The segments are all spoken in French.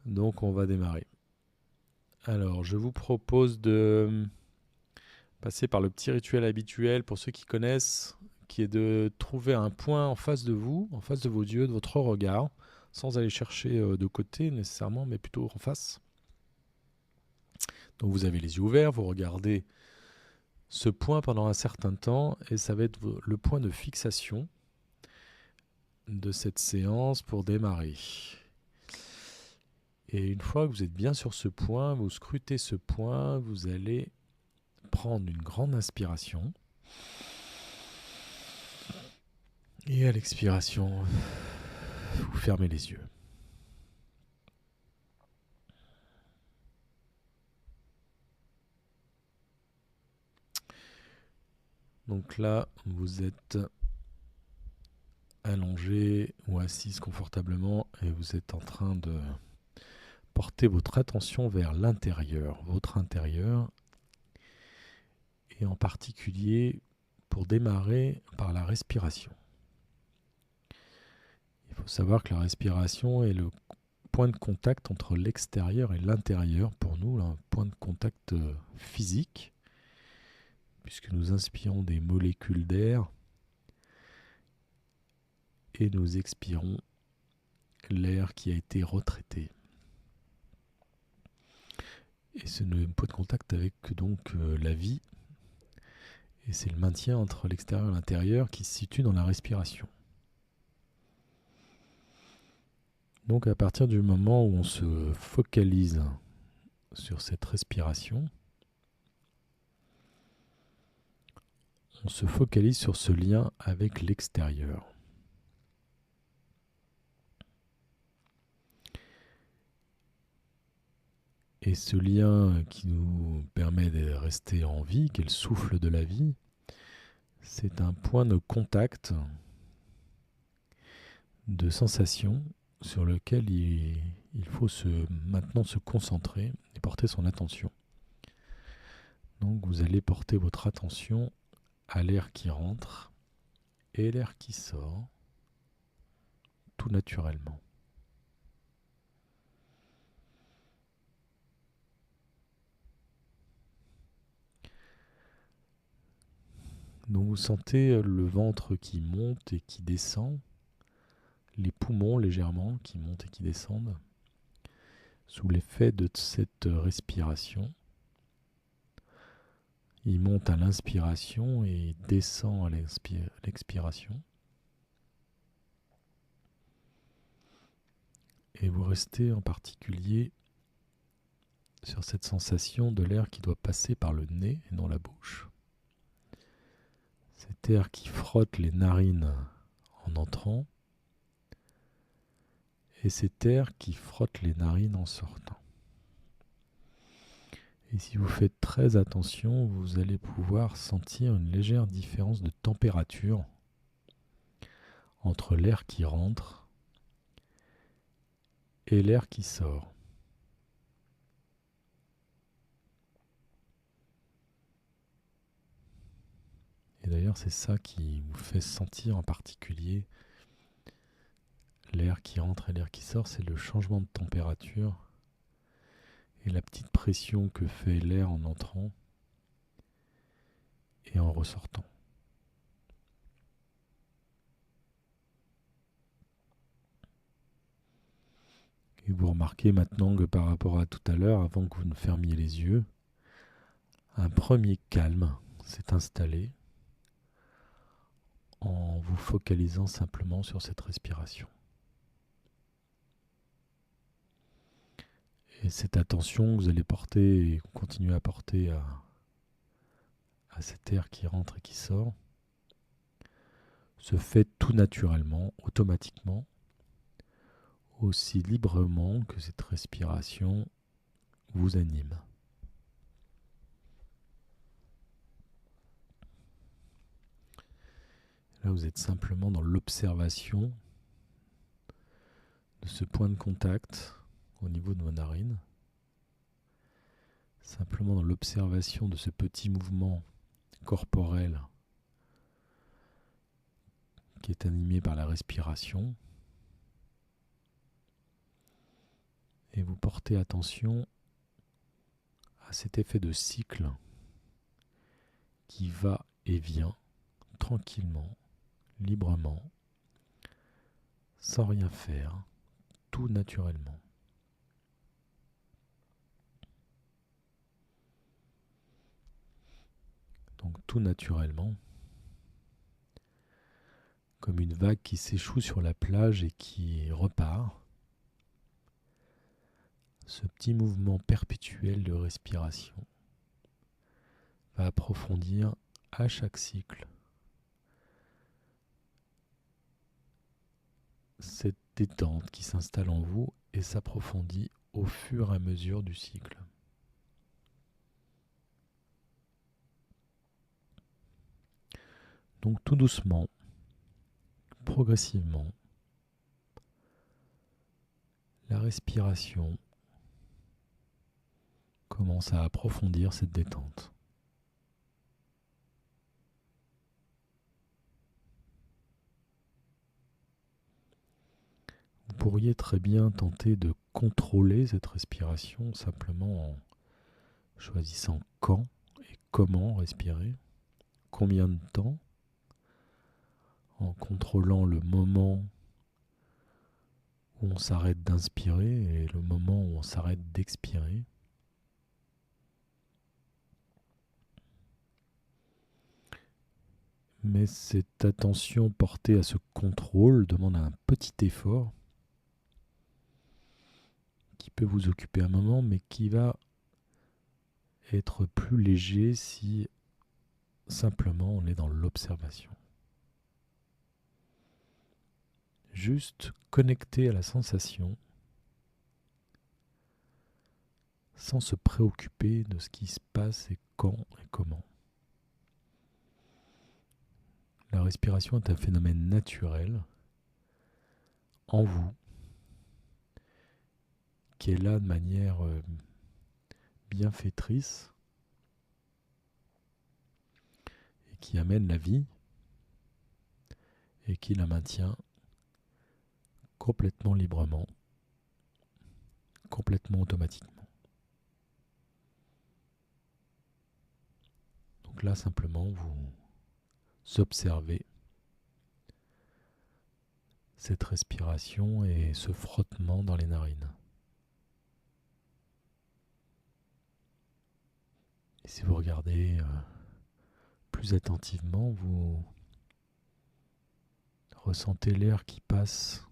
Donc on va démarrer. Alors je vous propose de passer par le petit rituel habituel pour ceux qui connaissent, qui est de trouver un point en face de vous, en face de vos yeux, de votre regard, sans aller chercher de côté nécessairement, mais plutôt en face. Donc vous avez les yeux ouverts, vous regardez ce point pendant un certain temps et ça va être le point de fixation de cette séance pour démarrer. Et une fois que vous êtes bien sur ce point, vous scrutez ce point, vous allez prendre une grande inspiration. Et à l'expiration, vous fermez les yeux. Donc là, vous êtes allongé ou assise confortablement et vous êtes en train de porter votre attention vers l'intérieur, votre intérieur, et en particulier pour démarrer par la respiration. Il faut savoir que la respiration est le point de contact entre l'extérieur et l'intérieur pour nous, un point de contact physique, puisque nous inspirons des molécules d'air et nous expirons l'air qui a été retraité. Et c'est un point de contact avec donc la vie, et c'est le maintien entre l'extérieur et l'intérieur qui se situe dans la respiration. Donc à partir du moment où on se focalise sur cette respiration, on se focalise sur ce lien avec l'extérieur. Et ce lien qui nous permet de rester en vie, qui est le souffle de la vie, c'est un point de contact, de sensation sur lequel il faut maintenant se concentrer et porter son attention. Donc vous allez porter votre attention à l'air qui rentre et l'air qui sort, tout naturellement. Donc vous sentez le ventre qui monte et qui descend, les poumons légèrement qui montent et qui descendent, sous l'effet de cette respiration. Il monte à l'inspiration et descend à l'expiration. Et vous restez en particulier sur cette sensation de l'air qui doit passer par le nez et non la bouche. Cet air qui frotte les narines en entrant et cet air qui frotte les narines en sortant. Et si vous faites très attention, vous allez pouvoir sentir une légère différence de température entre l'air qui rentre et l'air qui sort. Et d'ailleurs, c'est ça qui vous fait sentir en particulier l'air qui rentre et l'air qui sort, c'est le changement de température et la petite pression que fait l'air en entrant et en ressortant. Et vous remarquez maintenant que par rapport à tout à l'heure, avant que vous ne fermiez les yeux, un premier calme s'est installé en vous focalisant simplement sur cette respiration. Et cette attention que vous allez porter et continuer à porter à cet air qui rentre et qui sort se fait tout naturellement, automatiquement, aussi librement que cette respiration vous anime. Là, vous êtes simplement dans l'observation de ce point de contact au niveau de vos narines. Simplement dans l'observation de ce petit mouvement corporel qui est animé par la respiration. et vous portez attention à cet effet de cycle qui va et vient tranquillement, librement, sans rien faire, tout naturellement. Donc tout naturellement, comme une vague qui s'échoue sur la plage et qui repart, ce petit mouvement perpétuel de respiration va approfondir à chaque cycle cette détente qui s'installe en vous et s'approfondit au fur et à mesure du cycle. Donc tout doucement, progressivement, la respiration commence à approfondir cette détente. Vous pourriez très bien tenter de contrôler cette respiration simplement en choisissant quand et comment respirer, combien de temps, en contrôlant le moment où on s'arrête d'inspirer et le moment où on s'arrête d'expirer. Mais cette attention portée à ce contrôle demande un petit effort qui peut vous occuper un moment, mais qui va être plus léger si simplement on est dans l'observation. Juste connecté à la sensation sans se préoccuper de ce qui se passe et quand et comment. La respiration est un phénomène naturel en vous qui est là de manière bienfaitrice et qui amène la vie et qui la maintient complètement librement, complètement automatiquement. Donc là, simplement, vous observez cette respiration et ce frottement dans les narines. Et si vous regardez plus attentivement, vous ressentez l'air qui passe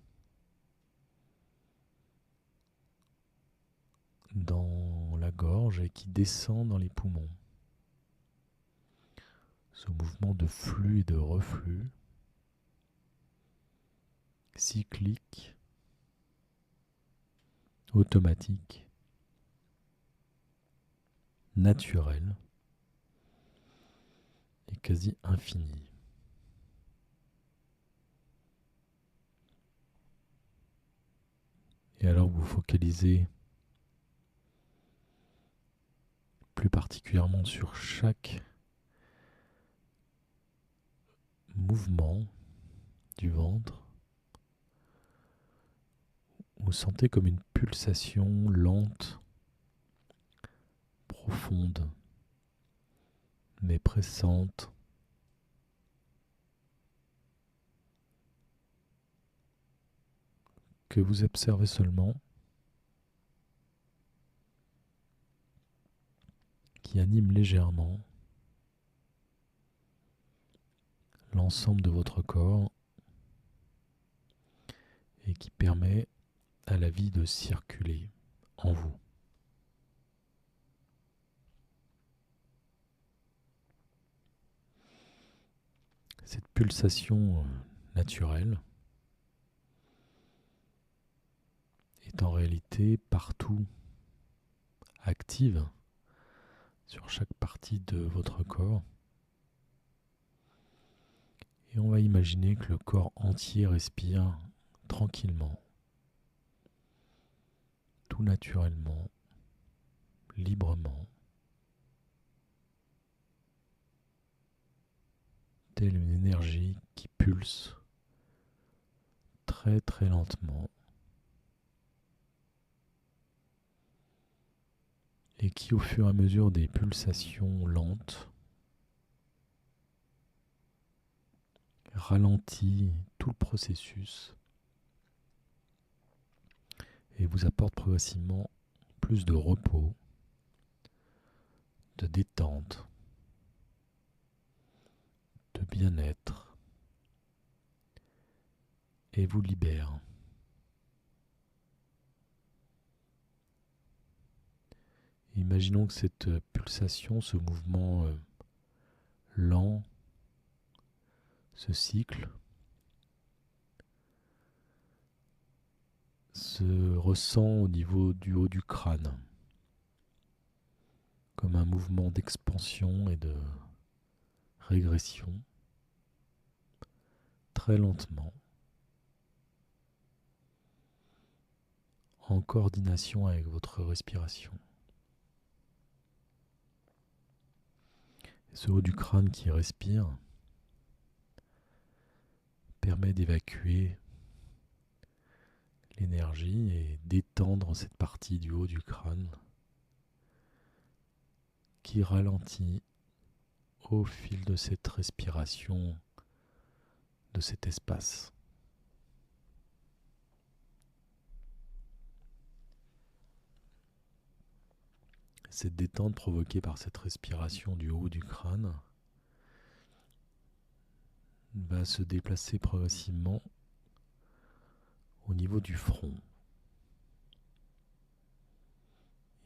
dans la gorge et qui descend dans les poumons. Ce mouvement de flux et de reflux, cyclique, automatique, naturel et quasi infini. Et alors vous focalisez plus particulièrement sur chaque mouvement du ventre. Vous sentez comme une pulsation lente, profonde, mais pressante, que vous observez seulement, qui anime légèrement l'ensemble de votre corps et qui permet à la vie de circuler en vous. Cette pulsation naturelle est en réalité partout active sur chaque partie de votre corps. Et on va imaginer que le corps entier respire tranquillement, tout naturellement, librement, telle une énergie qui pulse très très lentement et qui, au fur et à mesure des pulsations lentes, ralentit tout le processus et vous apporte progressivement plus de repos, de détente, de bien-être et vous libère. Imaginons que cette pulsation, ce mouvement lent, ce cycle, se ressent au niveau du haut du crâne, comme un mouvement d'expansion et de régression, très lentement, en coordination avec votre respiration. Et ce haut du crâne qui respire permet d'évacuer l'énergie et d'étendre cette partie du haut du crâne qui ralentit au fil de cette respiration de cet espace. Cette détente provoquée par cette respiration du haut du crâne va se déplacer progressivement au niveau du front.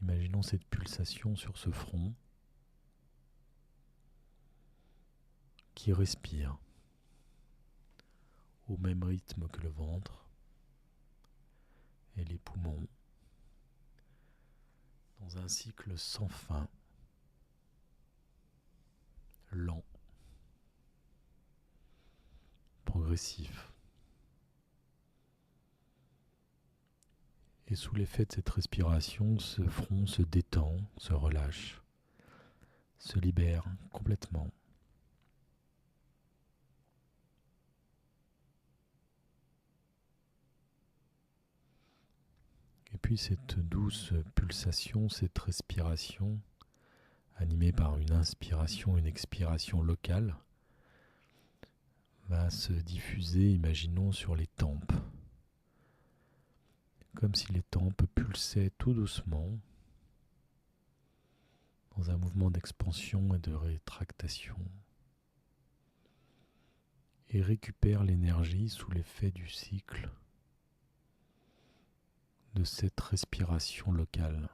Imaginons cette pulsation sur ce front qui respire au même rythme que le ventre et les poumons dans un cycle sans fin, lent, progressif. Et sous l'effet de cette respiration, ce front se détend, se relâche, se libère complètement. Et puis cette douce pulsation, cette respiration, animée par une inspiration et une expiration locale, va se diffuser, imaginons, sur les tempes. Comme si les tempes pulsaient tout doucement dans un mouvement d'expansion et de rétractation et récupèrent l'énergie sous l'effet du cycle de cette respiration locale.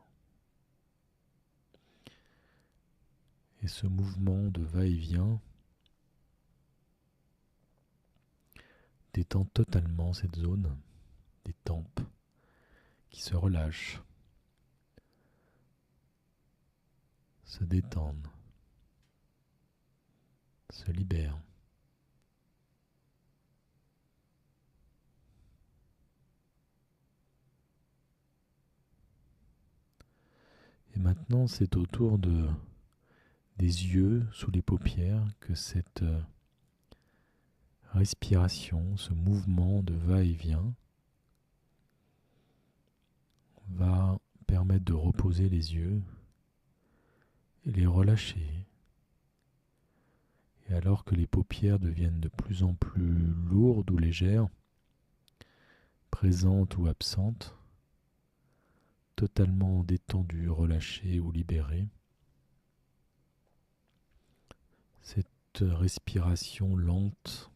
Et ce mouvement de va-et-vient détend totalement cette zone des tempes qui se relâchent, se détendent, se libèrent. Et maintenant, c'est au tour des yeux sous les paupières que cette respiration, ce mouvement de va-et-vient va permettre de reposer les yeux et les relâcher. Et alors que les paupières deviennent de plus en plus lourdes ou légères, présentes ou absentes, totalement détendues, relâchées ou libérées, cette respiration lente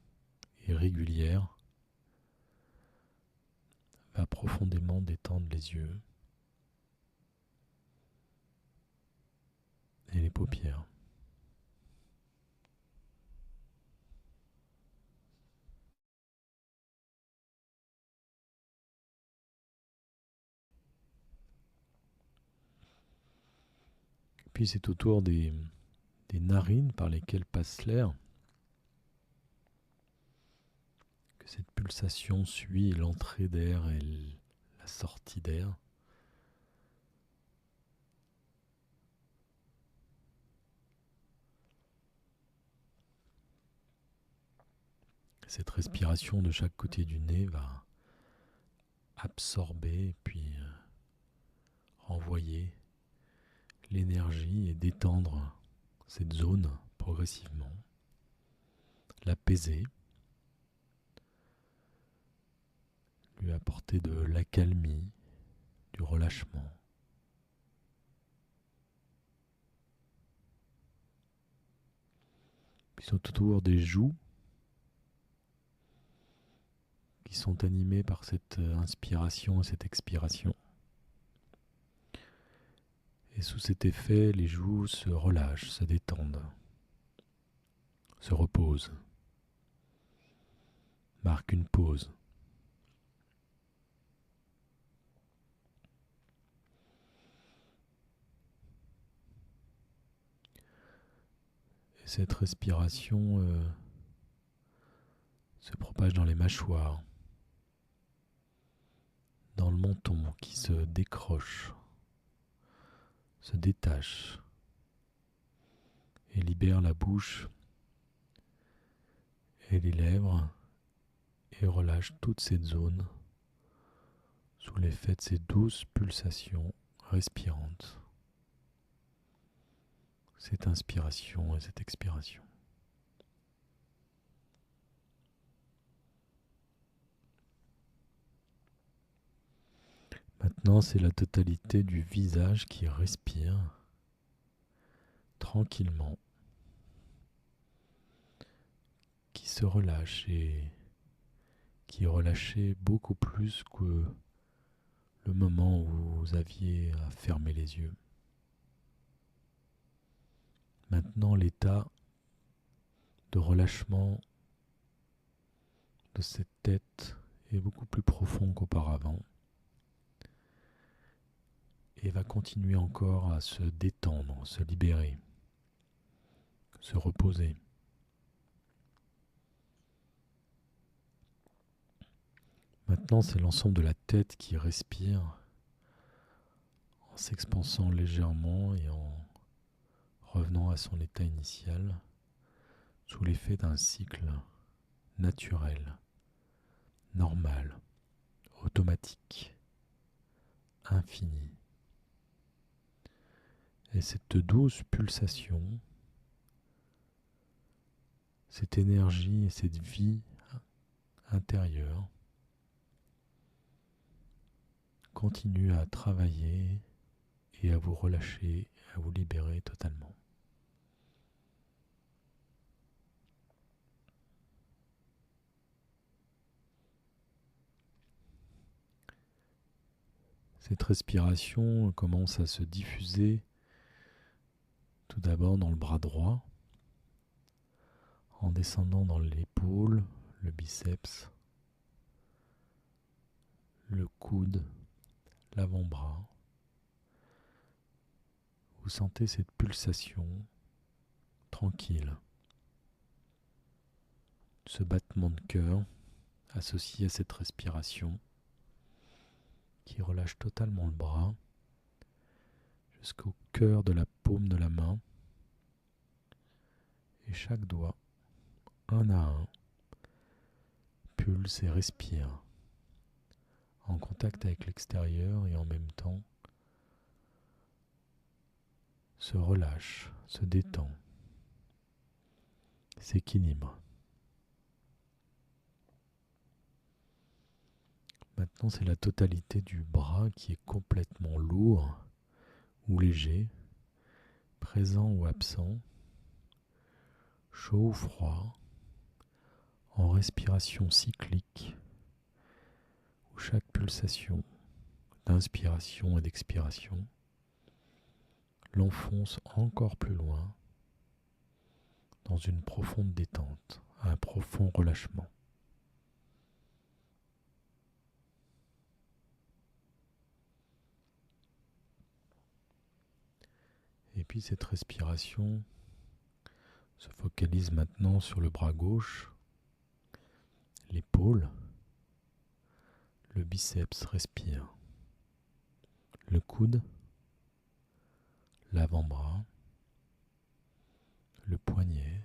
et régulière va profondément détendre les yeux et les paupières. Puis c'est au tour des narines par lesquelles passe l'air que cette pulsation suit l'entrée d'air et la sortie d'air. Cette respiration de chaque côté du nez va absorber puis renvoyer l'énergie et d'étendre cette zone progressivement, l'apaiser, lui apporter de l'accalmie, du relâchement. Puis tout autour des joues qui sont animées par cette inspiration et cette expiration. Et sous cet effet, les joues se relâchent, se détendent, se reposent, marquent une pause. Et cette respiration se propage dans les mâchoires, dans le menton qui se décroche, se détache et libère la bouche et les lèvres et relâche toute cette zone sous l'effet de ces douces pulsations respirantes, cette inspiration et cette expiration. Maintenant, c'est la totalité du visage qui respire tranquillement, qui se relâche et qui est relâché beaucoup plus que le moment où vous aviez à fermer les yeux. Maintenant, l'état de relâchement de cette tête est beaucoup plus profond qu'auparavant et va continuer encore à se détendre, se libérer, se reposer. Maintenant, c'est l'ensemble de la tête qui respire en s'expansant légèrement et en revenant à son état initial sous l'effet d'un cycle naturel, normal, automatique, infini. Et cette douce pulsation, cette énergie et cette vie intérieure continue à travailler et à vous relâcher, à vous libérer totalement. Cette respiration commence à se diffuser tout d'abord dans le bras droit, en descendant dans l'épaule, le biceps, le coude, l'avant-bras. Vous sentez cette pulsation tranquille, ce battement de cœur associé à cette respiration qui relâche totalement le bras jusqu'au cœur de la paume de la main et chaque doigt, un à un, pulse et respire en contact avec l'extérieur et en même temps se relâche, se détend, s'équilibre. Maintenant, c'est la totalité du bras qui est complètement lourd ou léger, présent ou absent, chaud ou froid, en respiration cyclique, où chaque pulsation d'inspiration et d'expiration l'enfonce encore plus loin dans une profonde détente, un profond relâchement. Et puis cette respiration se focalise maintenant sur le bras gauche, l'épaule, le biceps respire, le coude, l'avant-bras, le poignet.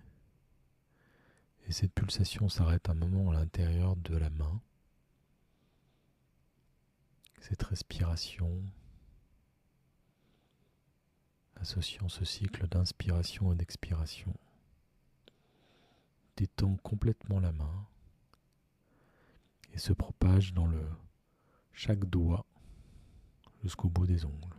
Et cette pulsation s'arrête un moment à l'intérieur de la main. Cette respiration associant ce cycle d'inspiration et d'expiration. Détends complètement la main et se propage dans chaque doigt jusqu'au bout des ongles.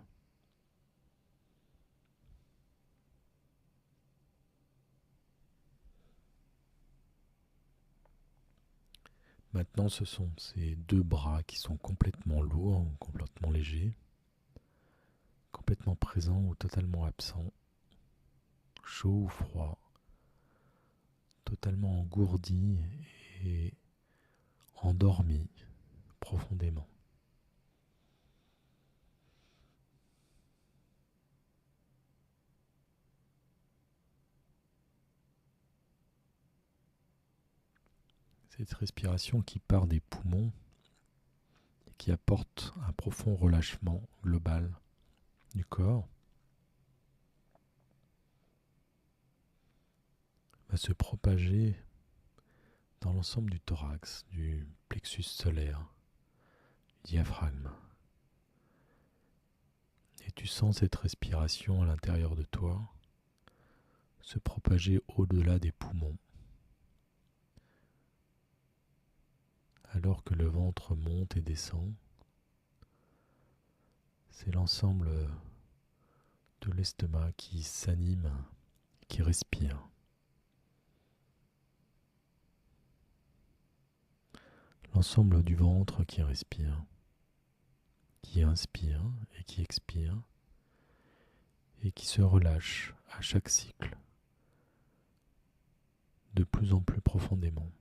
Maintenant, ce sont ces deux bras qui sont complètement lourds, complètement légers, complètement présents ou totalement absents, chauds ou froids, totalement engourdis et endormis profondément. Cette respiration qui part des poumons et qui apporte un profond relâchement global du corps va se propager dans l'ensemble du thorax, du plexus solaire, du diaphragme. Et tu sens cette respiration à l'intérieur de toi se propager au-delà des poumons, alors que le ventre monte et descend. C'est l'ensemble de l'estomac qui s'anime, qui respire. L'ensemble du ventre qui respire, qui inspire et qui expire, et qui se relâche à chaque cycle, de plus en plus profondément.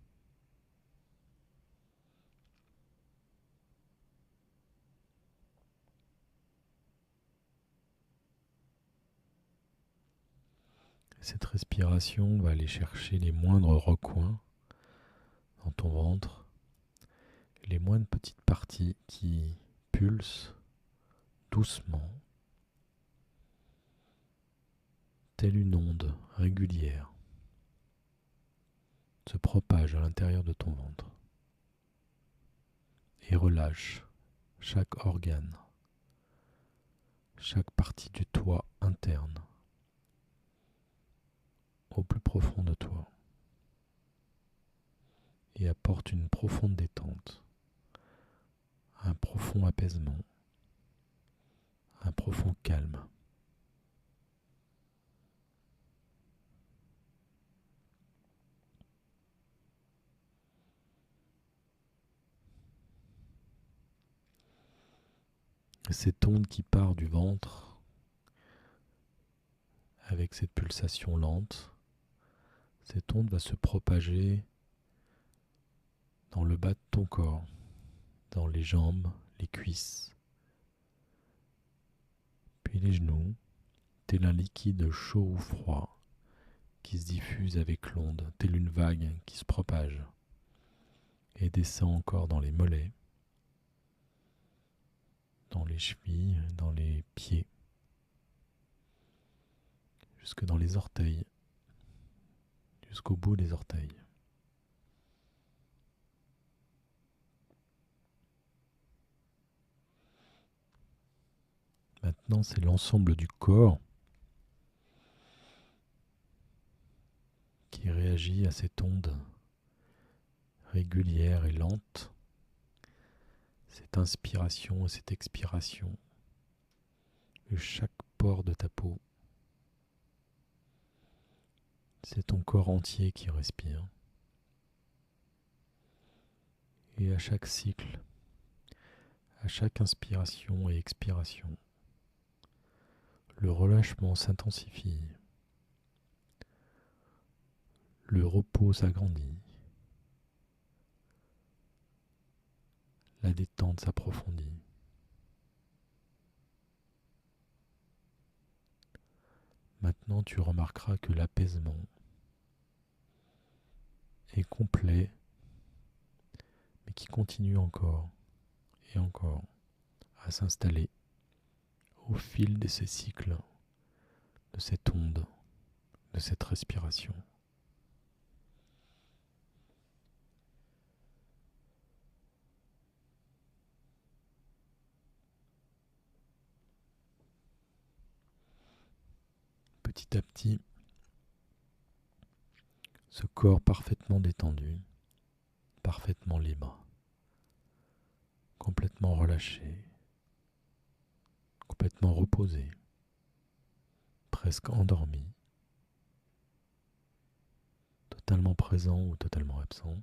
Cette respiration va aller chercher les moindres recoins dans ton ventre, les moindres petites parties qui pulsent doucement, telle une onde régulière, se propage à l'intérieur de ton ventre et relâche chaque organe, chaque partie du toit interne, au plus profond de toi, et apporte une profonde détente, un profond apaisement, un profond calme. Cette onde qui part du ventre, avec cette pulsation lente, cette onde va se propager dans le bas de ton corps, dans les jambes, les cuisses, puis les genoux, tel un liquide chaud ou froid qui se diffuse avec l'onde, telle une vague qui se propage et descend encore dans les mollets, dans les chevilles, dans les pieds, jusque dans les orteils, jusqu'au bout des orteils. Maintenant, c'est l'ensemble du corps qui réagit à cette onde régulière et lente, cette inspiration et cette expiration de chaque pore de ta peau. C'est ton corps entier qui respire. Et à chaque cycle, à chaque inspiration et expiration, le relâchement s'intensifie, le repos s'agrandit, la détente s'approfondit. Maintenant, tu remarqueras que l'apaisement est complet, mais qui continue encore et encore à s'installer au fil de ces cycles, de cette onde, de cette respiration. petit à petit, ce corps parfaitement détendu, parfaitement libre, complètement relâché, complètement reposé, presque endormi, totalement présent ou totalement absent,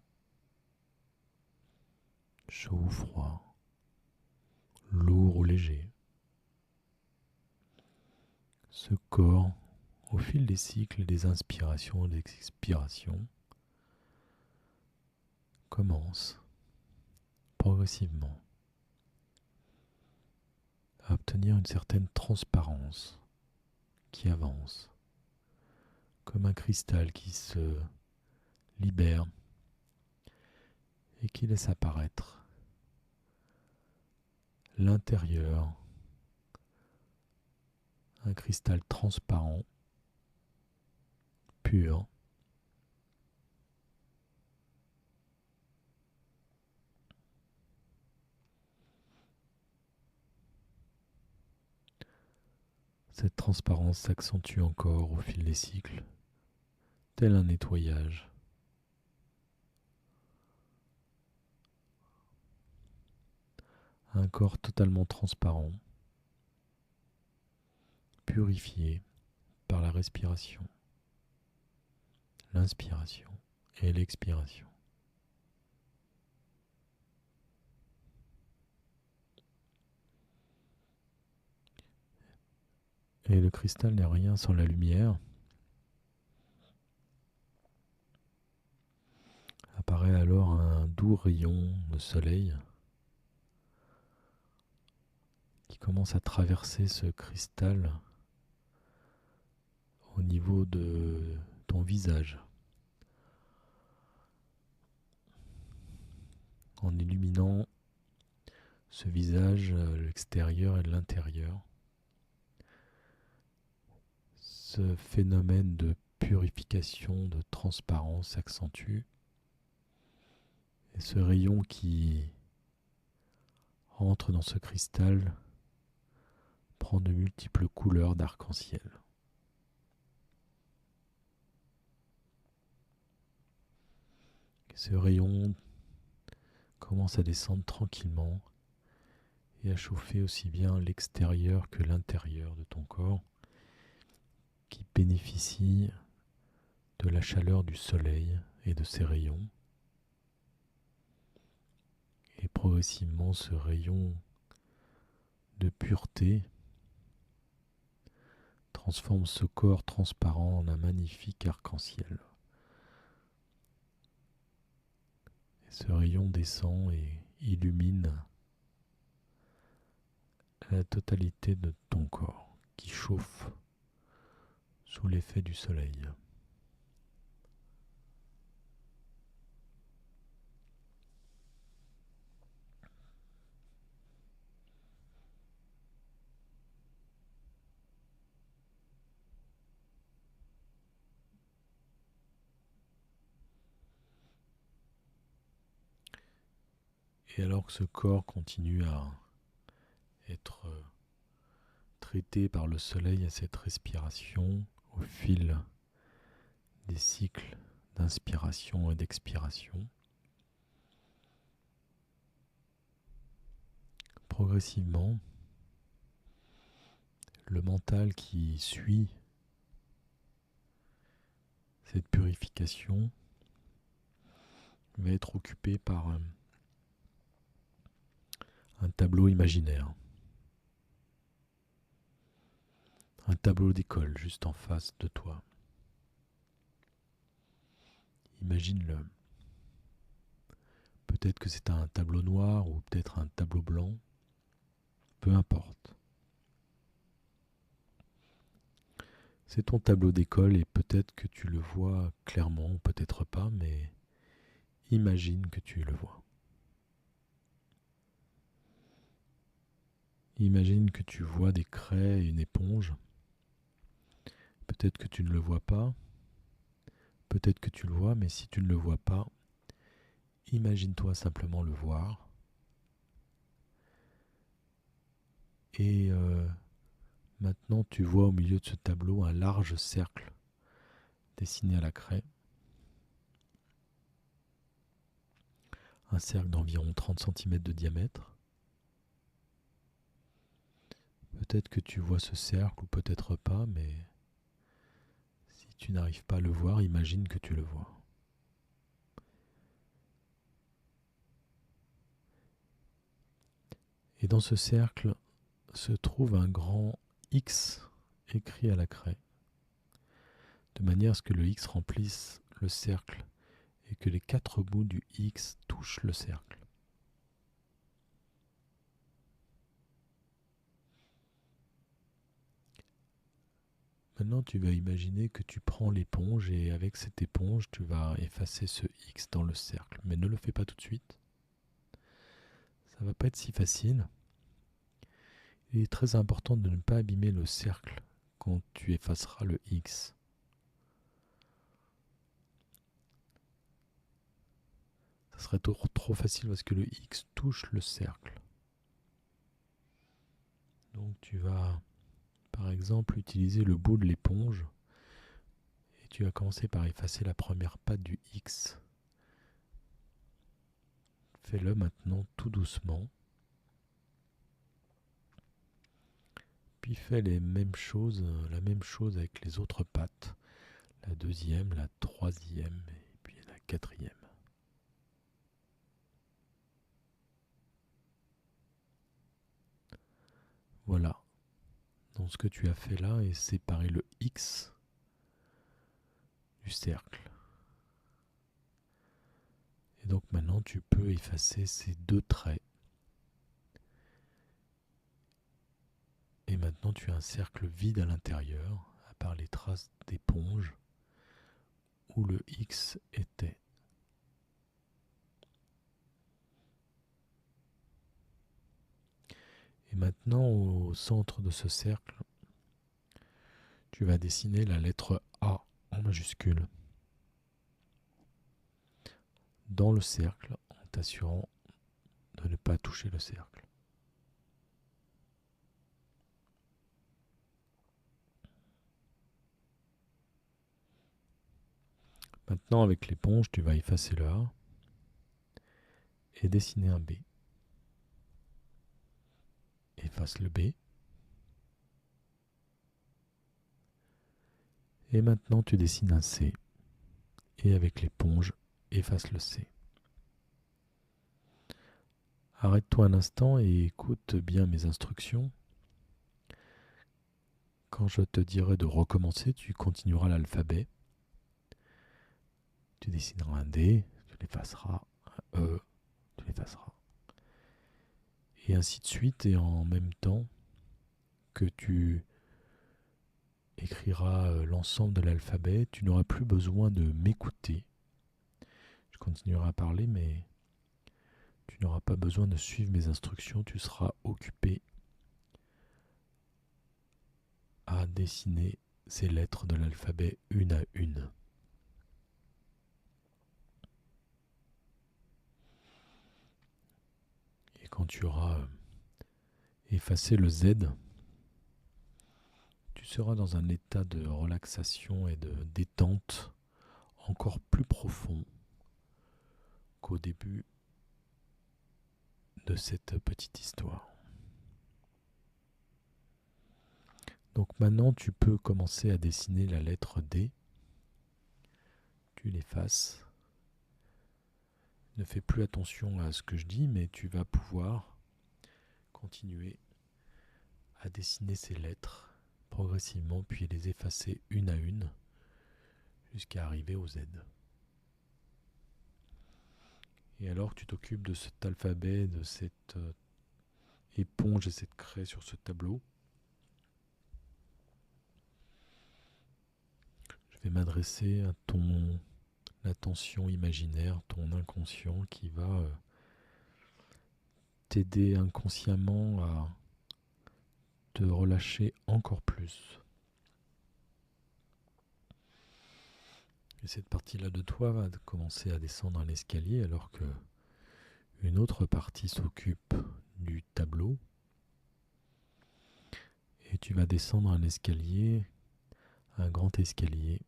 chaud ou froid, lourd ou léger. Ce corps, au fil des cycles des inspirations et des expirations, commence progressivement à obtenir une certaine transparence qui avance, comme un cristal qui se libère et qui laisse apparaître l'intérieur, un cristal transparent, pur, cette transparence s'accentue encore au fil des cycles, tel un nettoyage. Un corps totalement transparent, purifié par la respiration, l'inspiration et l'expiration. Et le cristal n'est rien sans la lumière. Apparaît alors un doux rayon de soleil qui commence à traverser ce cristal au niveau de ton visage, en illuminant ce visage, l'extérieur et l'intérieur. Ce phénomène de purification, de transparence s'accentue. Et ce rayon qui entre dans ce cristal prend de multiples couleurs d'arc-en-ciel. Ce rayon commence à descendre tranquillement et à chauffer aussi bien l'extérieur que l'intérieur de ton corps, qui bénéficie de la chaleur du soleil et de ses rayons. Et progressivement, ce rayon de pureté transforme ce corps transparent en un magnifique arc-en-ciel. Et ce rayon descend et illumine la totalité de ton corps qui chauffe sous l'effet du soleil. Et alors que ce corps continue à être traité par le soleil à cette respiration au fil des cycles d'inspiration et d'expiration, progressivement, le mental qui suit cette purification va être occupé par un tableau imaginaire. Un tableau d'école juste en face de toi. Imagine-le. Peut-être que c'est un tableau noir ou peut-être un tableau blanc. Peu importe. C'est ton tableau d'école et peut-être que tu le vois clairement ou peut-être pas, mais imagine que tu le vois. Imagine que tu vois des craies et une éponge. Peut-être que tu ne le vois pas. Peut-être que tu le vois, mais si tu ne le vois pas, imagine-toi simplement le voir. Et Maintenant, tu vois au milieu de ce tableau un large cercle dessiné à la craie. Un cercle d'environ 30 cm de diamètre. Peut-être que tu vois ce cercle ou peut-être pas, mais si tu n'arrives pas à le voir, imagine que tu le vois. Et dans ce cercle se trouve un grand X écrit à la craie, de manière à ce que le X remplisse le cercle et que les 4 bouts du X touchent le cercle. Maintenant, tu vas imaginer que tu prends l'éponge et avec cette éponge, tu vas effacer ce X dans le cercle. Mais ne le fais pas tout de suite. Ça va pas être si facile. Il est très important de ne pas abîmer le cercle quand tu effaceras le X. Ça serait trop facile parce que le X touche le cercle. Donc tu vas, par exemple, utiliser le bout de l'éponge et tu vas commencer par effacer la première patte du X. Fais-le maintenant tout doucement. Puis fais la même chose avec les autres pattes. La deuxième, la troisième et puis la quatrième. Voilà. Donc ce que tu as fait là est séparer le X du cercle. Et donc maintenant tu peux effacer ces 2 traits. Et maintenant tu as un cercle vide à l'intérieur, à part les traces d'éponge où le X était. Et maintenant au centre de ce cercle, tu vas dessiner la lettre A en majuscule dans le cercle en t'assurant de ne pas toucher le cercle. Maintenant avec l'éponge, tu vas effacer le A et dessiner un B. Efface le B. Et maintenant tu dessines un C. Et avec l'éponge, efface le C. Arrête-toi un instant et écoute bien mes instructions. Quand je te dirai de recommencer, tu continueras l'alphabet. Tu dessineras un D, tu l'effaceras, un E, tu l'effaceras. Et ainsi de suite, et en même temps que tu écriras l'ensemble de l'alphabet, tu n'auras plus besoin de m'écouter. Je continuerai à parler, mais tu n'auras pas besoin de suivre mes instructions, tu seras occupé à dessiner ces lettres de l'alphabet une à une. Et quand tu auras effacé le Z, tu seras dans un état de relaxation et de détente encore plus profond qu'au début de cette petite histoire. Donc maintenant, tu peux commencer à dessiner la lettre D. Tu l'effaces. Ne fais plus attention à ce que je dis, mais tu vas pouvoir continuer à dessiner ces lettres progressivement, puis les effacer une à une jusqu'à arriver au Z. Et alors que tu t'occupes de cet alphabet, de cette éponge et cette craie sur ce tableau, je vais m'adresser à ton attention imaginaire, ton inconscient qui va t'aider inconsciemment à te relâcher encore plus. Et cette partie-là de toi va commencer à descendre un escalier alors que une autre partie s'occupe du tableau. Et tu tu vas descendre un escalier, un grand escalier.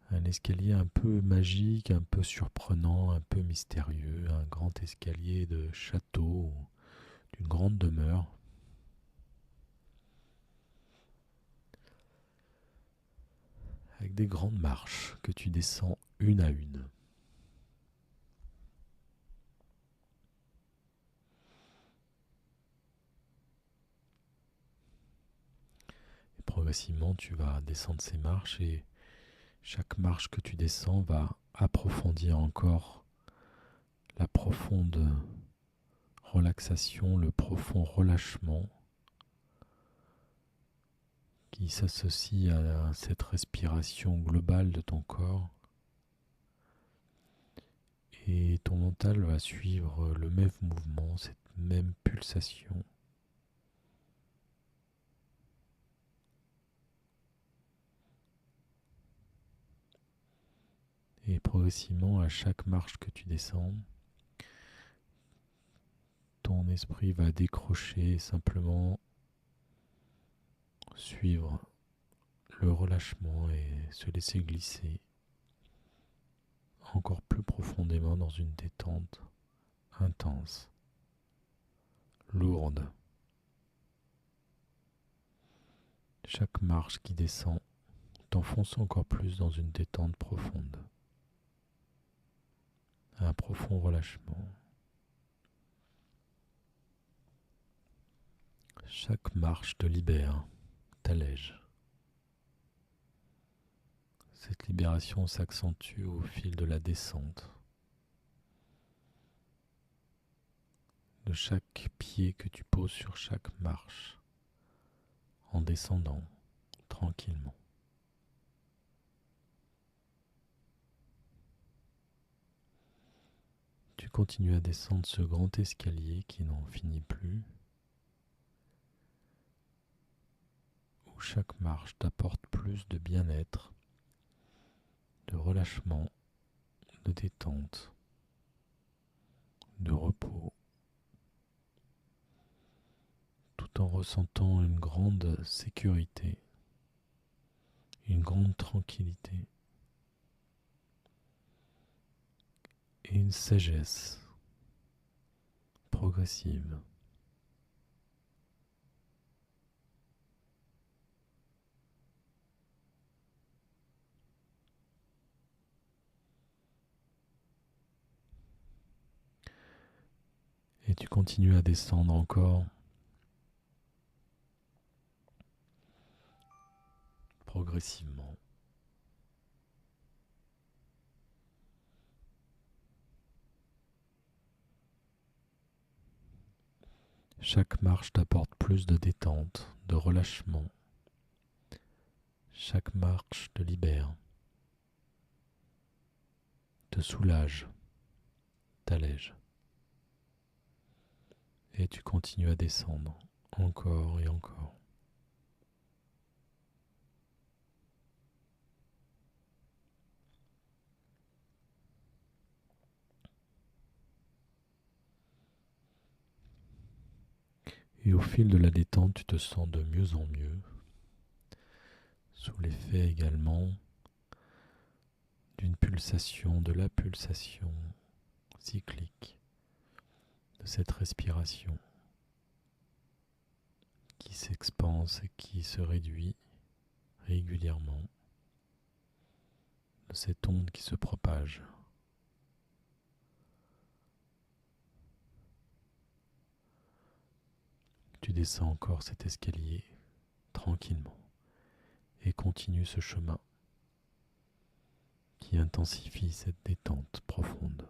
Un escalier un peu magique, un peu surprenant, un peu mystérieux, un grand escalier de château, d'une grande demeure. Avec des grandes marches que tu descends une à une. Et progressivement, tu vas descendre ces marches et chaque marche que tu descends va approfondir encore la profonde relaxation, le profond relâchement qui s'associe à cette respiration globale de ton corps. Et ton mental va suivre le même mouvement, cette même pulsation. Et progressivement, à chaque marche que tu descends, ton esprit va décrocher et simplement suivre le relâchement et se laisser glisser encore plus profondément dans une détente intense, lourde. Chaque marche qui descend t'enfonce encore plus dans une détente profonde, un profond relâchement. Chaque marche te libère, t'allège. Cette libération s'accentue au fil de la descente. De chaque pied que tu poses sur chaque marche, en descendant tranquillement. Tu continues à descendre ce grand escalier qui n'en finit plus, où chaque marche t'apporte plus de bien-être, de relâchement, de détente, de repos, tout en ressentant une grande sécurité, une grande tranquillité et une sagesse progressive. Et tu continues à descendre encore progressivement. Chaque marche t'apporte plus de détente, de relâchement. Chaque marche te libère, te soulage, t'allège. Et tu continues à descendre encore et encore. Et au fil de la détente, tu te sens de mieux en mieux, sous l'effet également d'une pulsation, de la pulsation cyclique, de cette respiration qui s'expanse et qui se réduit régulièrement, de cette onde qui se propage. Tu descends encore cet escalier tranquillement et continue ce chemin qui intensifie cette détente profonde.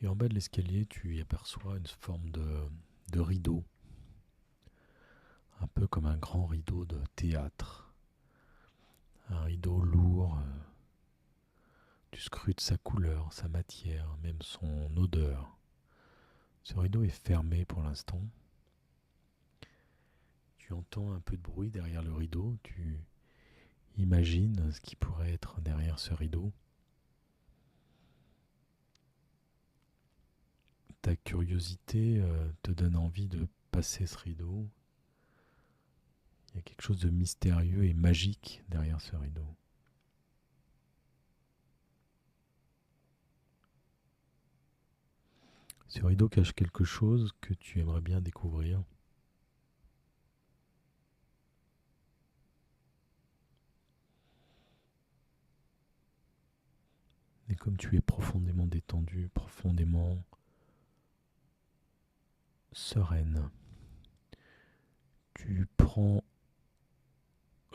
Et en bas de l'escalier, tu y aperçois une forme de rideau, un peu comme un grand rideau de théâtre. Un rideau lourd, tu scrutes sa couleur, sa matière, même son odeur. Ce rideau est fermé pour l'instant. Tu entends un peu de bruit derrière le rideau, Imagine ce qui pourrait être derrière ce rideau. Ta curiosité te donne envie de passer ce rideau. Il y a quelque chose de mystérieux et magique derrière ce rideau. Ce rideau cache quelque chose que tu aimerais bien découvrir. Et comme tu es profondément détendu, profondément sereine, tu prends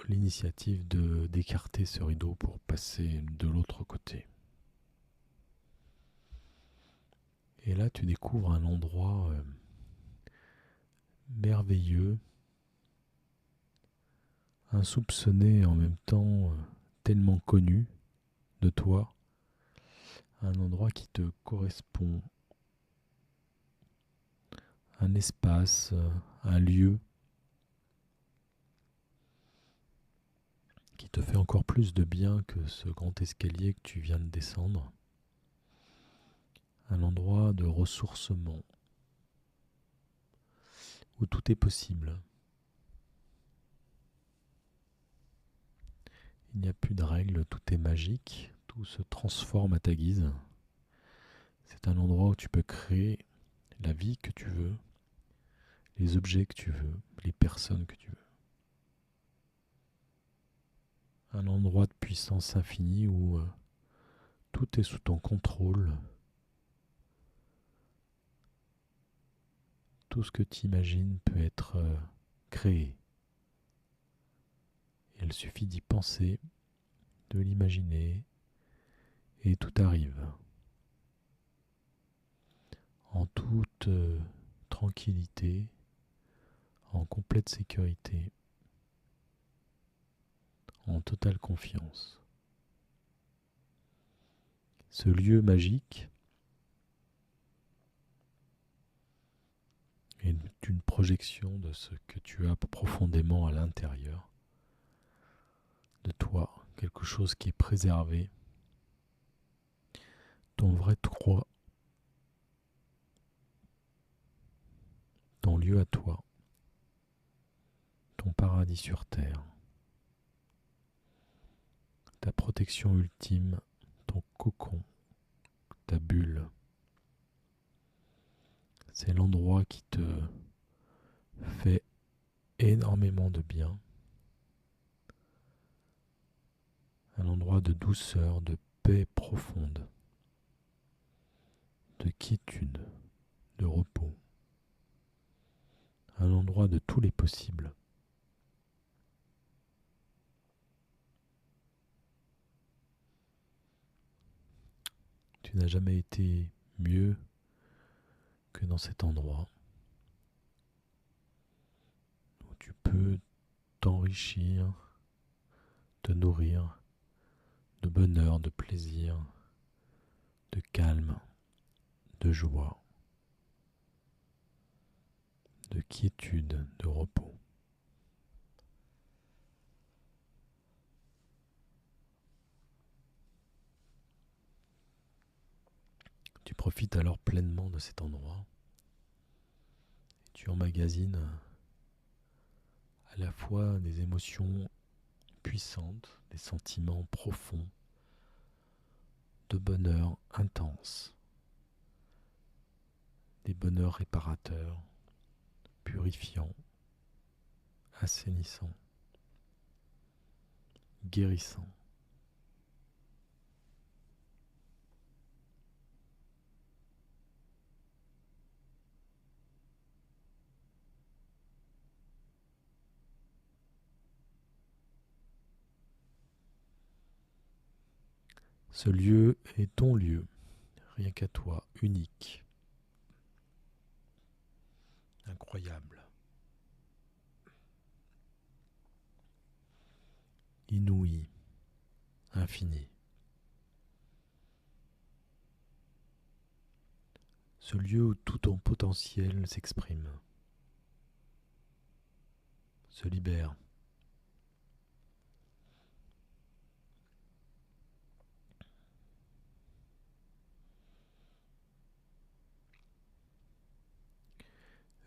l'initiative d'écarter ce rideau pour passer de l'autre côté. Et là, tu découvres un endroit merveilleux, insoupçonné et en même temps tellement connu de toi, un endroit qui te correspond, un espace, un lieu qui te fait encore plus de bien que ce grand escalier que tu viens de descendre, un endroit de ressourcement où tout est possible. Il n'y a plus de règles, tout est magique, tout se transforme à ta guise. C'est un endroit où tu peux créer la vie que tu veux, les objets que tu veux, les personnes que tu veux. Un endroit de puissance infinie où tout est sous ton contrôle. Tout ce que tu imagines peut être créé. Il suffit d'y penser, de l'imaginer, et tout arrive. En toute tranquillité, en complète sécurité, en totale confiance. Ce lieu magique est une projection de ce que tu as profondément à l'intérieur de toi, quelque chose qui est préservé, ton vrai toi, ton lieu à toi, ton paradis sur terre, ta protection ultime, ton cocon, ta bulle. C'est l'endroit qui te fait énormément de bien, un endroit de douceur, de paix profonde, de quiétude, de repos, un endroit de tous les possibles. Tu n'as jamais été mieux que dans cet endroit où tu peux t'enrichir, te nourrir de bonheur, de plaisir, de calme, de joie, de quiétude, de repos. Tu profites alors pleinement de cet endroit. Tu emmagasines à la fois des émotions puissantes, des sentiments profonds, de bonheur intense, des bonheurs réparateurs, purifiants, assainissants, guérissants. Ce lieu est ton lieu, rien qu'à toi, unique, incroyable, inouï, infini. Ce lieu où tout ton potentiel s'exprime, se libère,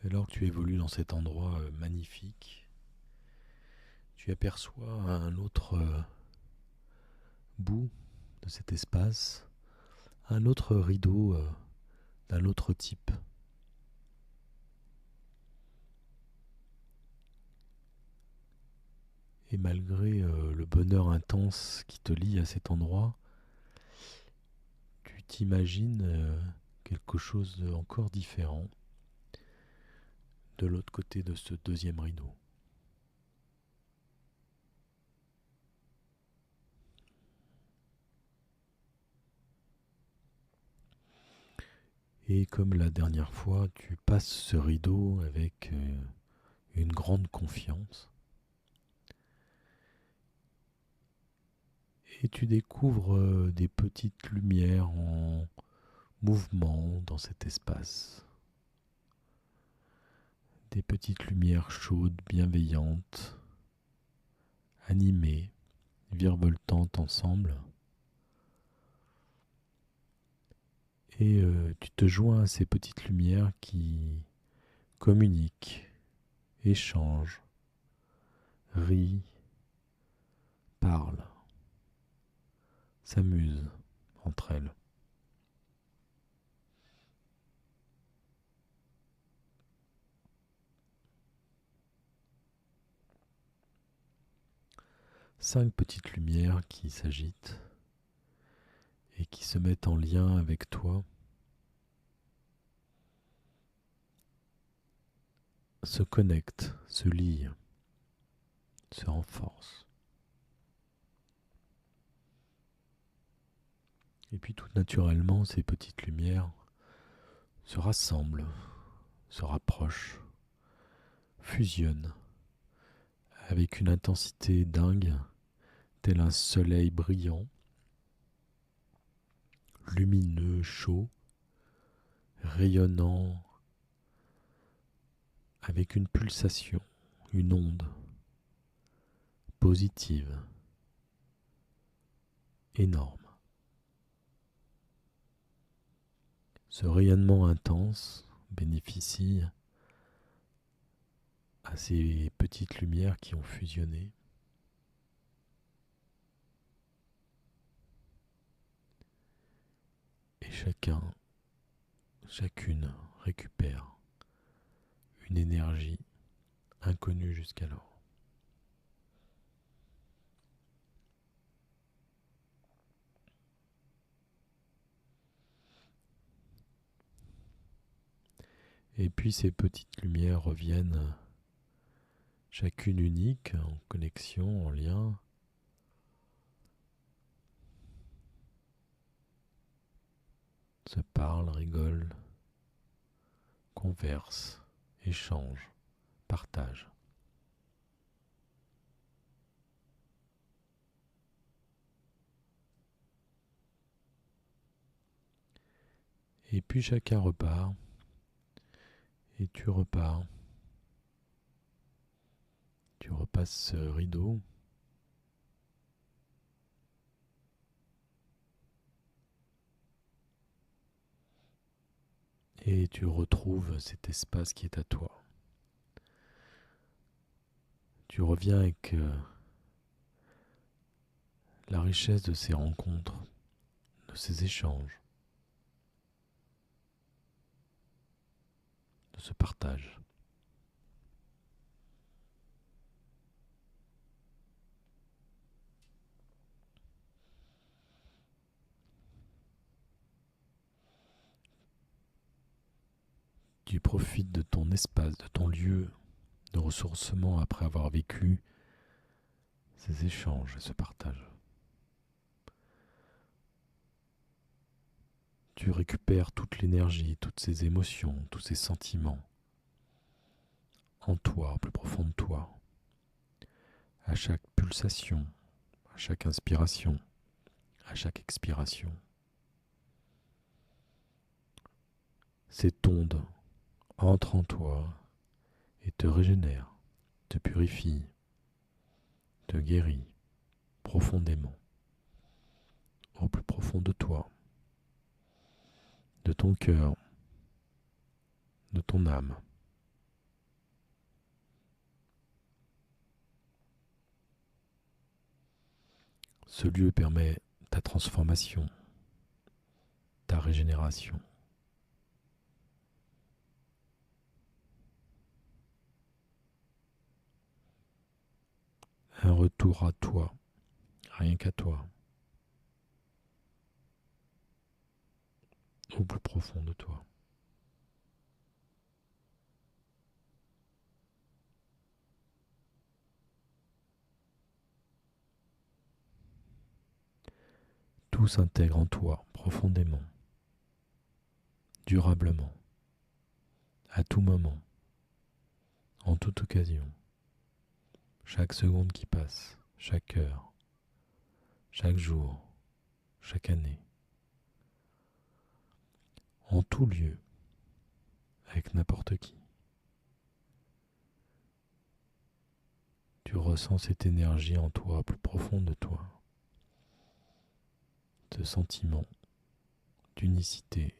Alors que tu évolues dans cet endroit magnifique, tu aperçois un autre bout de cet espace, un autre rideau d'un autre type. Et malgré le bonheur intense qui te lie à cet endroit, tu t'imagines quelque chose encore différent de l'autre côté de ce deuxième rideau. Et comme la dernière fois, tu passes ce rideau avec une grande confiance. Et tu découvres des petites lumières en mouvement dans cet espace. Des petites lumières chaudes, bienveillantes, animées, virevoltantes ensemble. Et tu te joins à ces petites lumières qui communiquent, échangent, rient, parlent, s'amusent entre elles. Cinq petites lumières qui s'agitent et qui se mettent en lien avec toi, se connectent, se lient, se renforcent. Et puis tout naturellement, ces petites lumières se rassemblent, se rapprochent, fusionnent avec une intensité dingue, tel un soleil brillant, lumineux, chaud, rayonnant, avec une pulsation, une onde positive, énorme. Ce rayonnement intense bénéficie à ces petites lumières qui ont fusionné. Et chacune récupère une énergie inconnue jusqu'alors. Et puis ces petites lumières reviennent, chacune unique, en connexion, en lien, se parlent, rigolent, conversent, échangent, partagent. Et puis chacun repart, et tu repars. Tu repasses ce rideau. Et tu retrouves cet espace qui est à toi. Tu reviens avec la richesse de ces rencontres, de ces échanges, de ce partage. Tu profites de ton espace, de ton lieu de ressourcement après avoir vécu ces échanges et ce partage. Tu récupères toute l'énergie, toutes ces émotions, tous ces sentiments en toi, au plus profond de toi, à chaque pulsation, à chaque inspiration, à chaque expiration. Cette onde entre en toi et te régénère, te purifie, te guérit profondément, au plus profond de toi, de ton cœur, de ton âme. Ce lieu permet ta transformation, ta régénération. Un retour à toi, rien qu'à toi, au plus profond de toi. Tout s'intègre en toi profondément, durablement, à tout moment, en toute occasion, chaque seconde qui passe, chaque heure, chaque jour, chaque année, en tout lieu, avec n'importe qui. Tu ressens cette énergie en toi, plus profonde de toi, ce sentiment d'unicité,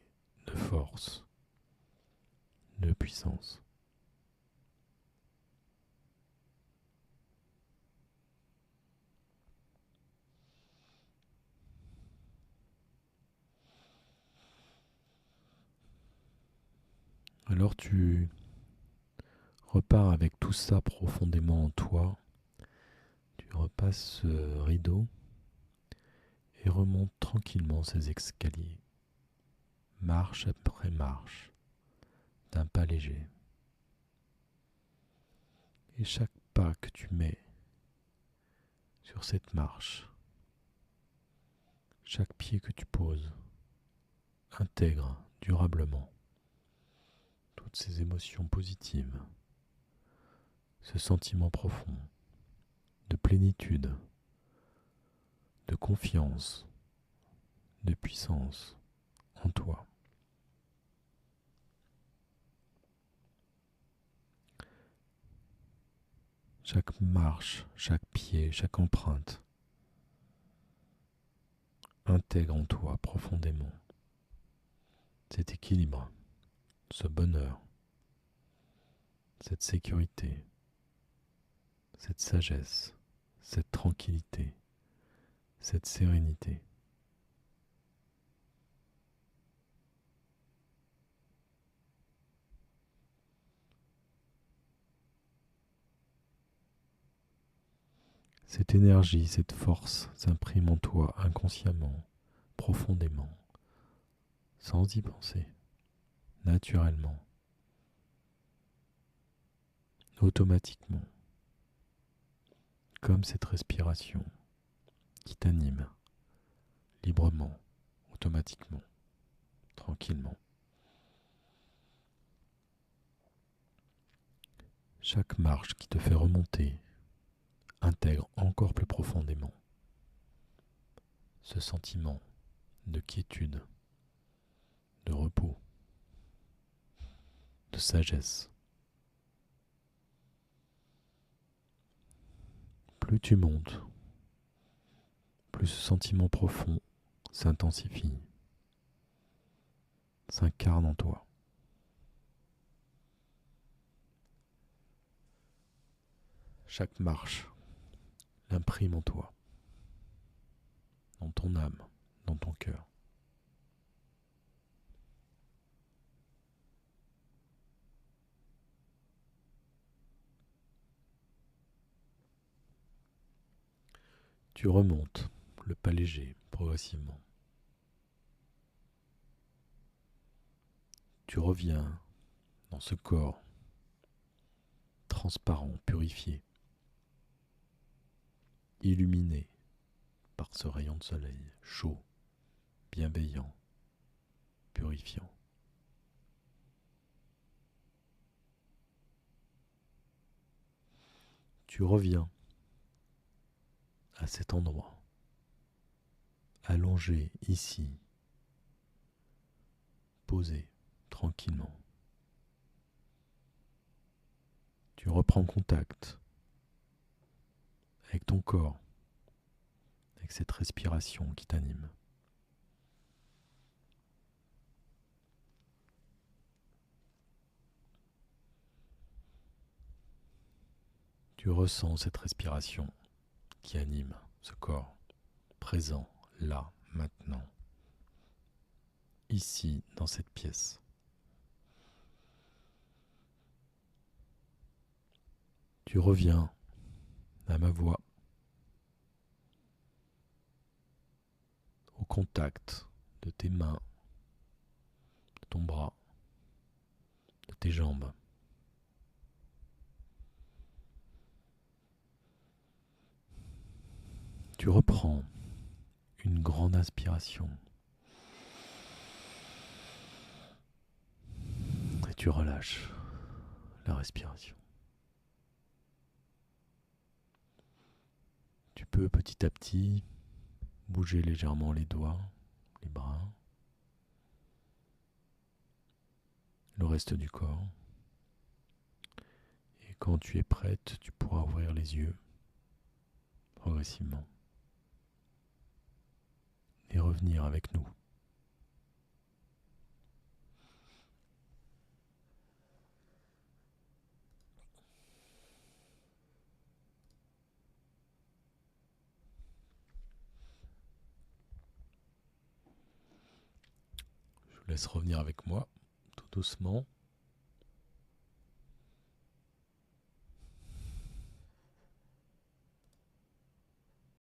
de force, de puissance. Alors tu repars avec tout ça profondément en toi, tu repasses ce rideau et remontes tranquillement ces escaliers, marche après marche, d'un pas léger. Et chaque pas que tu mets sur cette marche, chaque pied que tu poses, intègre durablement toutes ces émotions positives, ce sentiment profond de plénitude, de confiance, de puissance en toi. Chaque marche, chaque pied, chaque empreinte intègre en toi profondément cet équilibre, ce bonheur, cette sécurité, cette sagesse, cette tranquillité, cette sérénité. Cette énergie, cette force s'imprime en toi inconsciemment, profondément, sans y penser, naturellement, automatiquement, comme cette respiration qui t'anime librement, automatiquement, tranquillement. Chaque marche qui te fait remonter intègre encore plus profondément ce sentiment de quiétude, de repos, de sagesse. Plus tu montes, plus ce sentiment profond s'intensifie, s'incarne en toi. Chaque marche l'imprime en toi, dans ton âme, dans ton cœur. Tu remontes le pas léger progressivement. Tu reviens dans ce corps transparent, purifié, illuminé par ce rayon de soleil chaud, bienveillant, purifiant. Tu reviens à cet endroit, allongé ici, posé tranquillement. Tu reprends contact avec ton corps, avec cette respiration qui t'anime. Tu ressens cette respiration qui anime ce corps, présent, là, maintenant, ici, dans cette pièce. Tu reviens à ma voix, au contact de tes mains, de ton bras, de tes jambes. Tu reprends une grande inspiration et tu relâches la respiration. Tu peux petit à petit bouger légèrement les doigts, les bras, le reste du corps. Et quand tu es prête, tu pourras ouvrir les yeux progressivement et revenir avec nous. Je vous laisse revenir avec moi, tout doucement.